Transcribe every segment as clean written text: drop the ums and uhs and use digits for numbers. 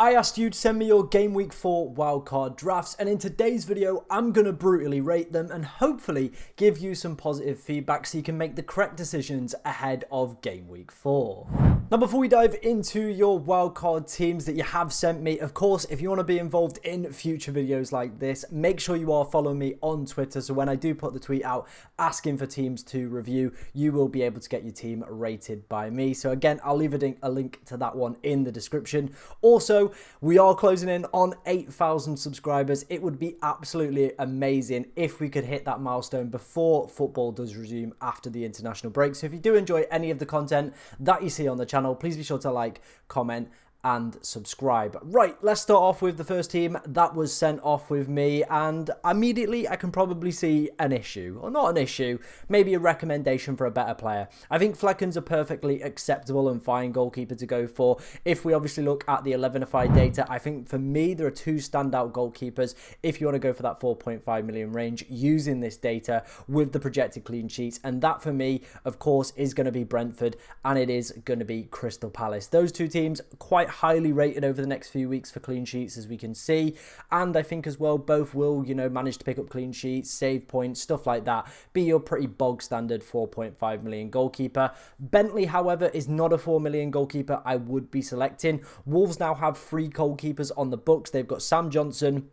I asked you to send me your Game Week 4 wildcard drafts, and in today's video, I'm going to brutally rate them and hopefully give you some positive feedback so you can make the correct decisions ahead of Game Week 4. Now, before we dive into your wildcard teams that you have sent me, of course, if you want to be involved in future videos like this, make sure you are following me on Twitter, so when I do put the tweet out asking for teams to review, you will be able to get your team rated by me. So again, I'll leave a link to that one in the description. Also, we are closing in on 8,000 subscribers. It would be absolutely amazing if we could hit that milestone before football does resume after the international break. So if you do enjoy any of the content that you see on the channel, please be sure to like, comment, and subscribe. Right, let's start off with the first team that was sent off with me, and immediately I can probably see an issue, or not an issue, maybe a recommendation for a better player. I think Flecken's a perfectly acceptable and fine goalkeeper to go for. If we obviously look at the 11ified data, I think for me there are two standout goalkeepers if you want to go for that 4.5 million range using this data with the projected clean sheets, and that for me, of course, is going to be Brentford and it is going to be Crystal Palace. Those two teams quite highly rated over the next few weeks for clean sheets, as we can see, and I think as well both will, you know, manage to pick up clean sheets, save points, stuff like that, be your pretty bog standard 4.5 million goalkeeper. Bentley, however, is not a 4 million goalkeeper I would be selecting. Wolves now have 3 goalkeepers on the books. They've got Sam Johnson,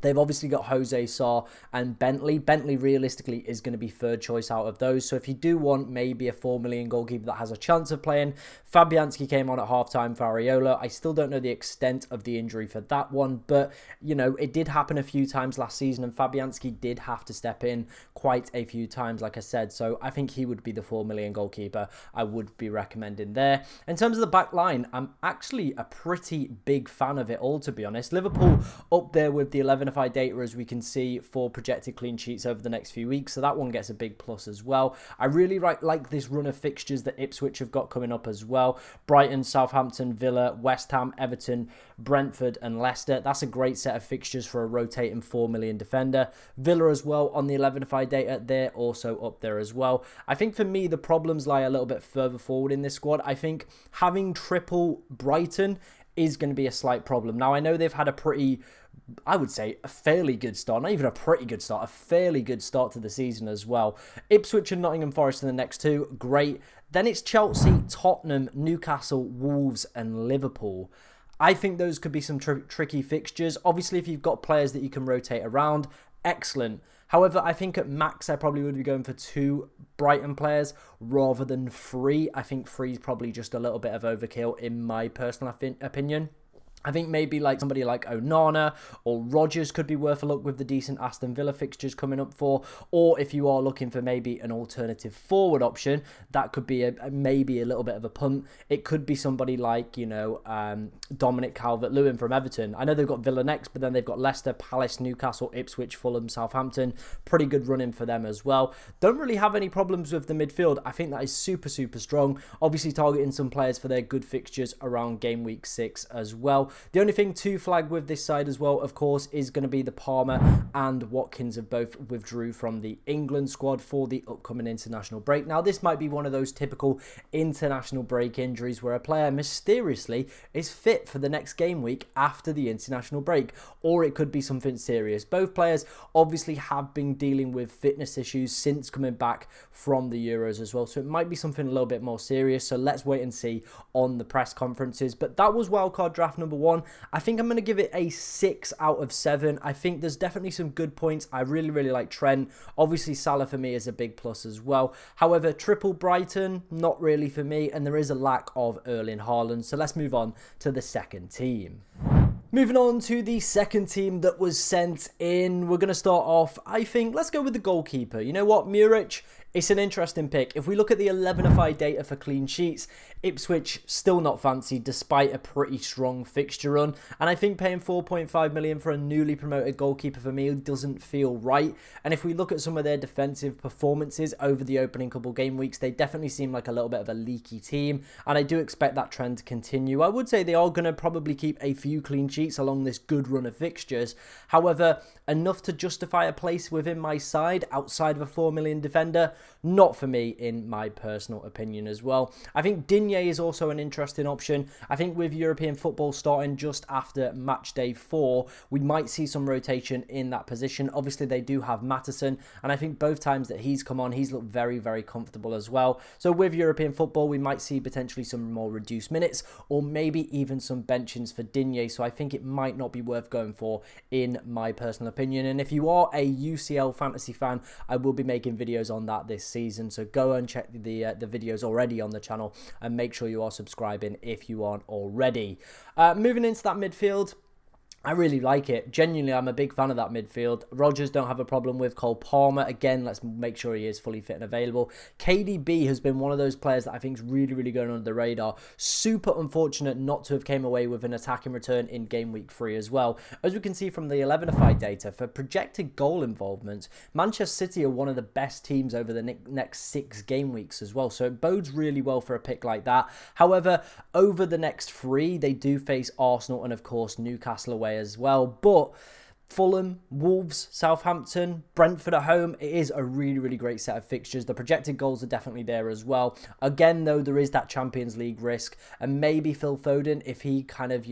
they've obviously got Jose Sarr and Bentley. Bentley realistically is going to be third choice out of those. So if you do want maybe a 4 million goalkeeper that has a chance of playing, Fabianski came on at halftime for Areola. I still don't know the extent of the injury for that one, but you know, it did happen a few times last season and Fabianski did have to step in quite a few times, like I said. So I think he would be the 4 million goalkeeper I would be recommending there. In terms of the back line, I'm actually a pretty big fan of it all, to be honest. Liverpool up there with the 11ified data, as we can see, for projected clean sheets over the next few weeks, so that one gets a big plus as well. I really like this run of fixtures that Ipswich have got coming up as well. Brighton, Southampton, Villa, West Ham, Everton, Brentford and Leicester. That's a great set of fixtures for a rotating 4 million defender. Villa as well on the 11ified data, they're also up there as well. I think for me the problems lie a little bit further forward in this squad. I think having triple Brighton is going to be a slight problem. Now I know they've had a pretty, I would say, a fairly good start, not even a pretty good start, a fairly good start to the season as well. Ipswich and Nottingham Forest in the next two, great. Then it's Chelsea, Tottenham, Newcastle, Wolves and Liverpool. I think those could be some tricky fixtures. Obviously, if you've got players that you can rotate around, excellent. However, I think at max I probably would be going for 2 Brighton players rather than 3. I think 3 is probably just a little bit of overkill in my personal opinion. I think maybe like somebody like Onana or Rodgers could be worth a look with the decent Aston Villa fixtures coming up for. Or if you are looking for maybe an alternative forward option, that could be maybe a little bit of a punt. It could be somebody like, you know, Dominic Calvert-Lewin from Everton. I know they've got Villa next, but then they've got Leicester, Palace, Newcastle, Ipswich, Fulham, Southampton. Pretty good running for them as well. Don't really have any problems with the midfield. I think that is super, super strong. Obviously targeting some players for their good fixtures around game week 6 as well. The only thing to flag with this side as well, of course, is going to be the Palmer and Watkins have both withdrew from the England squad for the upcoming international break. Now, this might be one of those typical international break injuries where a player mysteriously is fit for the next game week after the international break, or it could be something serious. Both players obviously have been dealing with fitness issues since coming back from the Euros as well, so it might be something a little bit more serious. So let's wait and see on the press conferences. But that was wildcard draft number 1. I think I'm going to give it a 6 out of 7. I think there's definitely some good points. I really like Trent. Obviously, Salah for me is a big plus as well. However, triple Brighton, not really for me. And there is a lack of Erling Haaland. So let's move on to the second team. Moving on to the second team that was sent in, we're going to start off, I think, let's go with the goalkeeper. You know what, Muric, it's an interesting pick. If we look at the 11ified data for clean sheets, Ipswich still not fancy despite a pretty strong fixture run. And I think paying 4.5 million for a newly promoted goalkeeper for me doesn't feel right. And if we look at some of their defensive performances over the opening couple game weeks, they definitely seem like a little bit of a leaky team. And I do expect that trend to continue. I would say they are going to probably keep a few clean sheets along this good run of fixtures. However, enough to justify a place within my side outside of a 4 million defender, Not for me, in my personal opinion as well. I think Digne is also an interesting option. I think with European football starting just after match day 4, we might see some rotation in that position. Obviously, they do have Matteson, and I think both times that he's come on, he's looked very, very comfortable as well. So with European football, we might see potentially some more reduced minutes, or maybe even some benchings for Digne. So I think it might not be worth going for, in my personal opinion. And if you are a UCL fantasy fan, I will be making videos on that this season. So go and check the videos already on the channel, and make sure you are subscribing if you aren't already. Moving into that midfield, I really like it. Genuinely, I'm a big fan of that midfield. Rodgers don't have a problem with. Cole Palmer, again, let's make sure he is fully fit and available. KDB has been one of those players that I think is really, really going under the radar. Super unfortunate not to have came away with an attacking return in game week 3 as well. As we can see from the 11ify data, for projected goal involvement, Manchester City are one of the best teams over the next 6 game weeks as well. So it bodes really well for a pick like that. However, over the next 3, they do face Arsenal and, of course, Newcastle away as well. But Fulham, Wolves, Southampton, Brentford at home, it is a really, really great set of fixtures. The projected goals are definitely there as well. Again, though, there is that Champions League risk, and maybe Phil Foden, if he kind of,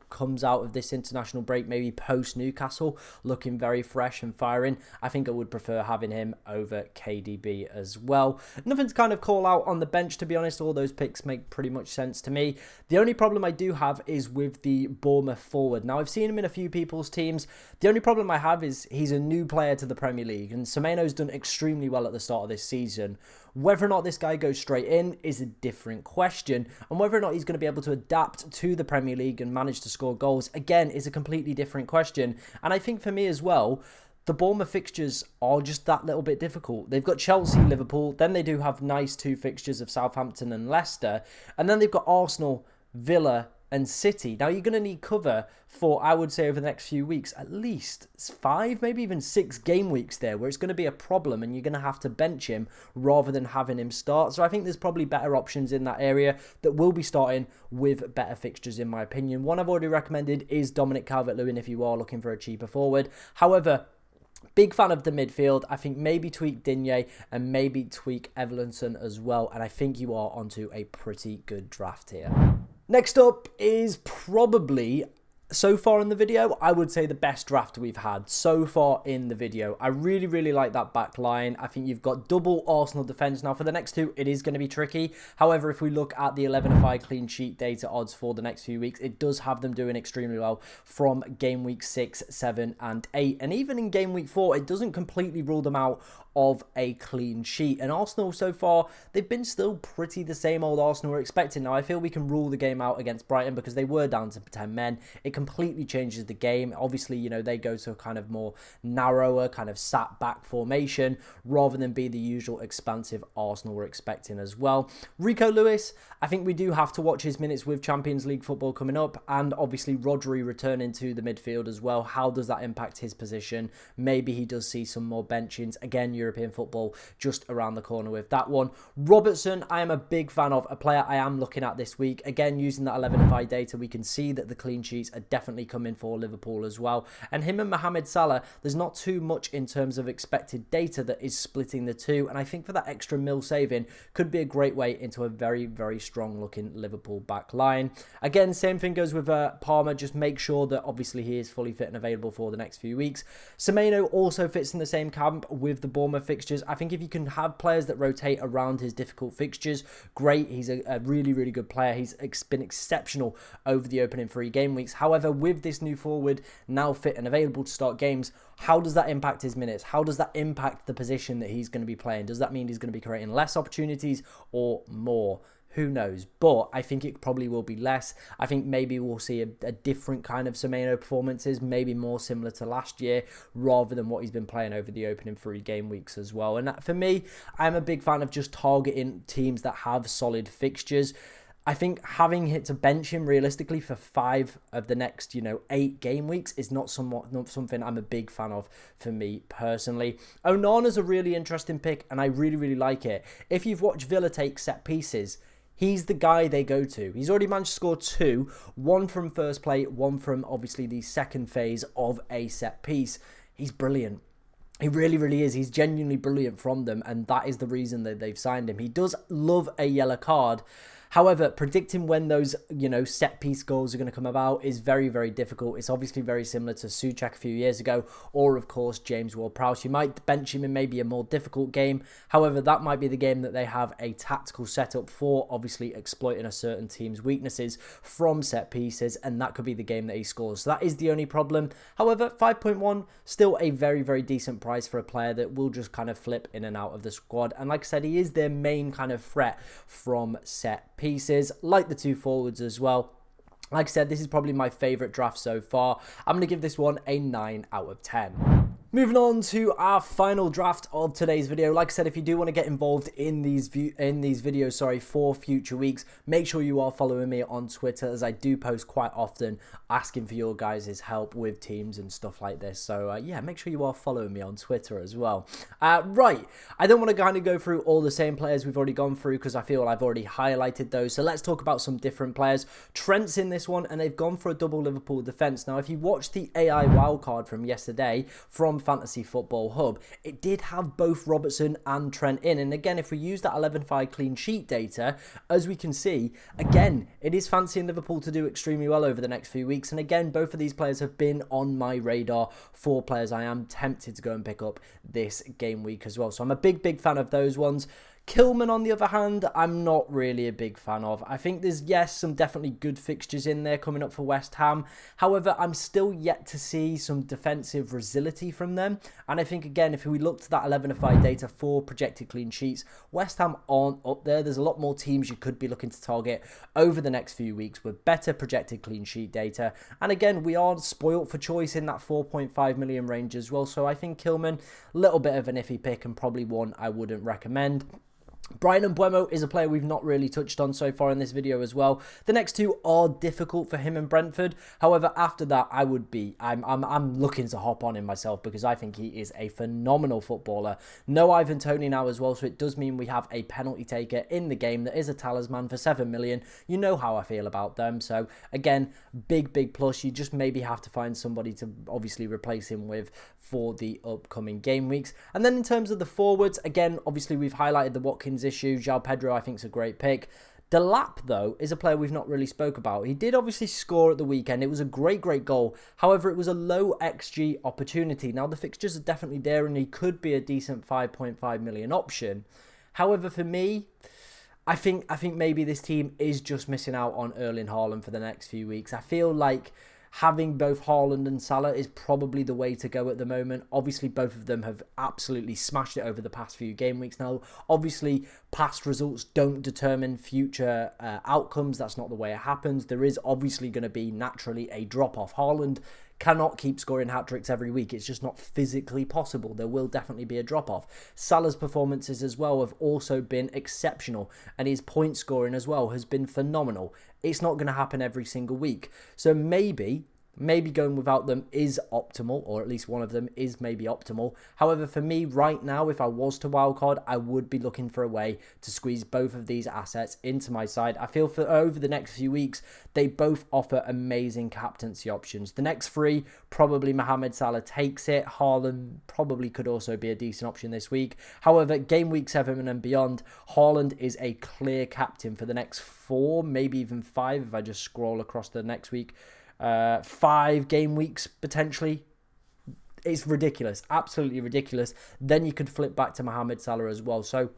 comes out of this international break, maybe post Newcastle, looking very fresh and firing, I think I would prefer having him over KDB as well. Nothing to kind of call out on the bench, to be honest. All those picks make pretty much sense to me. The only problem I do have is with the Bournemouth forward. Now, I've seen him in a few people's teams. The only problem I have is he's a new player to the Premier League, and Semedo's done extremely well at the start of this season. Whether or not this guy goes straight in is a different question, and whether or not he's going to be able to adapt to the Premier League and manage to score goals, again, is a completely different question. And I think for me as well, the Bournemouth fixtures are just that little bit difficult. They've got Chelsea, Liverpool, then they do have nice 2 fixtures of Southampton and Leicester, and then they've got Arsenal, Villa and City. Now, you're going to need cover for, I would say, over the next few weeks, at least 5, maybe even 6 game weeks there, where it's going to be a problem and you're going to have to bench him rather than having him start. So I think there's probably better options in that area that will be starting with better fixtures, in my opinion. One I've already recommended is Dominic Calvert-Lewin if you are looking for a cheaper forward. However, big fan of the midfield. I think maybe tweak Digne and maybe tweak Evanson as well. And I think you are onto a pretty good draft here. Next up is probably, so far in the video, I would say the best draft we've had so far in the video. I really, really like that back line. I think you've got double Arsenal defence. Now, for the next 2, it is going to be tricky. However, if we look at the 11ify clean sheet data odds for the next few weeks, it does have them doing extremely well from game week 6, 7 and 8. And even in game week 4, it doesn't completely rule them out of a clean sheet. And Arsenal so far, they've been still pretty the same old Arsenal we're expecting. Now, I feel we can rule the game out against Brighton because they were down to 10 men. It completely changes the game. Obviously, they go to a kind of more narrower, kind of sat back formation rather than be the usual expansive Arsenal we're expecting as well. Rico Lewis, I think we do have to watch his minutes with Champions League football coming up, and obviously Rodri returning to the midfield as well. How does that impact his position? Maybe he does see some more benchings. Again, European football just around the corner with that one. Robertson, I am a big fan of, a player I am looking at this week. Again, using that 11ify data, we can see that the clean sheets are definitely coming for Liverpool as well. And him and Mohamed Salah, there's not too much in terms of expected data that is splitting the two. And I think for that extra mil saving could be a great way into a very, very strong looking Liverpool back line. Again, same thing goes with Palmer. Just make sure that obviously he is fully fit and available for the next few weeks. Semedo also fits in the same camp with the Bournemouth fixtures. I think if you can have players that rotate around his difficult fixtures, great. He's a really, really good player. He's been exceptional over the opening 3 game weeks. However, with this new forward now fit and available to start games, how does that impact his minutes? How does that impact the position that he's going to be playing? Does that mean he's going to be creating less opportunities or more? Who knows? But I think it probably will be less. I think maybe we'll see a different kind of Semedo performances, maybe more similar to last year, rather than what he's been playing over the opening 3 game weeks as well. And that, for me, I'm a big fan of just targeting teams that have solid fixtures. I think having hit to bench him realistically for 5 of the next, 8 game weeks is not something I'm a big fan of for me personally. Onana's a really interesting pick, and I really, really like it. If you've watched Villa take set pieces, he's the guy they go to. He's already managed to score 2, 1 from first play, 1 from obviously the second phase of a set piece. He's brilliant. He really, really is. He's genuinely brilliant from them, and that is the reason that they've signed him. He does love a yellow card. However, predicting when those, set piece goals are going to come about is very, very difficult. It's obviously very similar to Souček a few years ago, or of course James Ward-Prowse. You might bench him in maybe a more difficult game. However, that might be the game that they have a tactical setup for, obviously exploiting a certain team's weaknesses from set pieces, and that could be the game that he scores. So that is the only problem. However, 5.1, still a very, very decent price for a player that will just kind of flip in and out of the squad. And like I said, he is their main kind of threat from set pieces, like the two forwards as well. Like I said, this is probably my favourite draft so far. I'm going to give this one a 9 out of 10. Moving on to our final draft of today's video. Like I said, if you do want to get involved in these videos, for future weeks, make sure you are following me on Twitter, as I do post quite often asking for your guys' help with teams and stuff like this. So yeah, make sure you are following me on Twitter as well. Right, I don't want to kind of go through all the same players we've already gone through, because I feel I've already highlighted those. So let's talk about some different players. Trent's in this one, and they've gone for a double Liverpool defence. Now, if you watched the AI wildcard from yesterday from Fantasy Football Hub, it did have both Robertson and Trent in. And again, if we use that 11-5 clean sheet data, as we can see, again, it is fancying Liverpool to do extremely well over the next few weeks. And again, both of these players have been on my radar for players I am tempted to go and pick up this game week as well. So I'm a big fan of those ones. Kilman, on the other hand, I'm not really a big fan of. I think there's, yes, some definitely good fixtures in there coming up for West Ham. However, I'm still yet to see some defensive resility from them. And I think, again, if we look to that 11-5 data for projected clean sheets, West Ham aren't up there. There's a lot more teams you could be looking to target over the next few weeks with better projected clean sheet data. And again, we are spoilt for choice in that 4.5 million range as well. So I think Kilman, a little bit of an iffy pick and probably one I wouldn't recommend. Brian Mbeumo is a player we've not really touched on so far in this video as well. The next two are difficult for him and Brentford. However, after that, I'm looking to hop on him myself, because I think he is a phenomenal footballer. No Ivan Toney now as well, so it does mean we have a penalty taker in the game that is a talisman for 7 million. You know how I feel about them. So again, big plus. You just maybe have to find somebody to obviously replace him with for the upcoming game weeks. And then in terms of the forwards, again, obviously we've highlighted the Watkins issue. João Pedro, I think, is a great pick. Delap, though, is a player we've not really spoke about. He did obviously score at the weekend. It was a great goal. However, it was a low XG opportunity. Now, the fixtures are definitely there, and he could be a decent 5.5 million option. However, for me, I think maybe this team is just missing out on Erling Haaland for the next few weeks. I feel like having both Haaland and Salah is probably the way to go at the moment. Obviously, both of them have absolutely smashed it over the past few game weeks. Now, obviously, past results don't determine future outcomes. That's not the way it happens. There is obviously going to be naturally a drop-off. Haaland cannot keep scoring hat-tricks every week. It's just not physically possible. There will definitely be a drop-off. Salah's performances as well have also been exceptional, and his point scoring as well has been phenomenal. It's not going to happen every single week. So maybe going without them is optimal, or at least one of them is maybe optimal. However, for me right now, if I was to wildcard, I would be looking for a way to squeeze both of these assets into my side. I feel for over the next few weeks, they both offer amazing captaincy options. The next three, probably Mohamed Salah takes it. Haaland probably could also be a decent option this week. However, game week 7 and beyond, Haaland is a clear captain for the next 4, maybe even 5 if I just scroll across the next week. 5 game weeks potentially. It's ridiculous, absolutely ridiculous. Then you could flip back to Mohamed Salah as well. So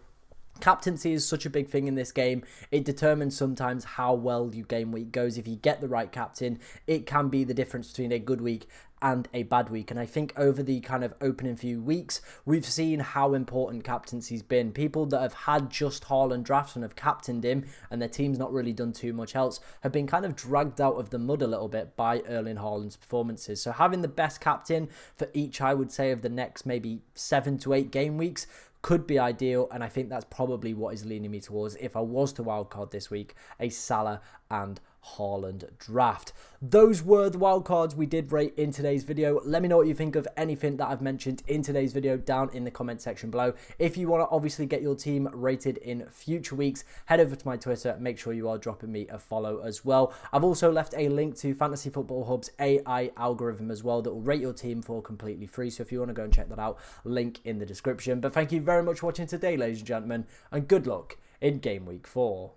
captaincy is such a big thing in this game. It determines sometimes how well your game week goes. If you get the right captain, it can be the difference between a good week and a bad week. And I think over the kind of opening few weeks, we've seen how important captaincy's been. People that have had just Haaland drafts and have captained him, and their team's not really done too much else, have been kind of dragged out of the mud a little bit by Erling Haaland's performances. So having the best captain for each, I would say, of the next maybe 7 to 8 game weeks could be ideal, and I think that's probably what is leaning me towards, if I was to wildcard this week, a Salah and Haaland draft. Those were the wildcards we did rate in today's video. Let me know what you think of anything that I've mentioned in today's video down in the comment section below. If you want to obviously get your team rated in future weeks, head over to my Twitter. Make sure you are dropping me a follow as well. I've also left a link to Fantasy Football Hub's AI algorithm as well that will rate your team for completely free. So if you want to go and check that out, link in the description. But thank you very much for watching today, ladies and gentlemen, and good luck in Game Week 4.